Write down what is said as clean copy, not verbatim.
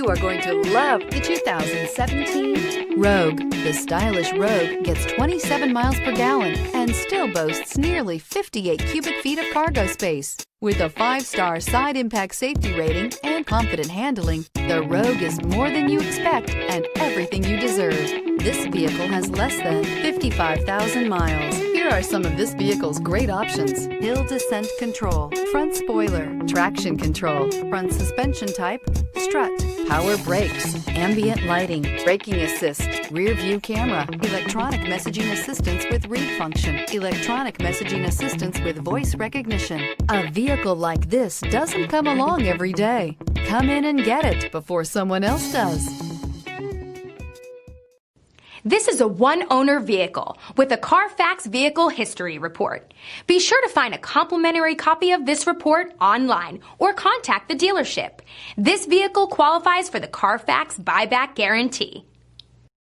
You are going to love the 2017 Rogue. The stylish Rogue gets 27 miles per gallon and still boasts nearly 58 cubic feet of cargo space. With a 5-star side impact safety rating and confident handling, the Rogue is more than you expect and everything you deserve. This vehicle has less than 55,000 miles. Here are some of this vehicle's great options: hill descent control, front spoiler, traction control, front suspension type, strut, power brakes, ambient lighting, braking assist, rear view camera, electronic messaging assistance with read function, electronic messaging assistance with voice recognition. A vehicle like this doesn't come along every day. Come in and get it before someone else does. This is a one-owner vehicle with a Carfax Vehicle History Report. Be sure to find a complimentary copy of this report online or contact the dealership. This vehicle qualifies for the Carfax Buyback Guarantee.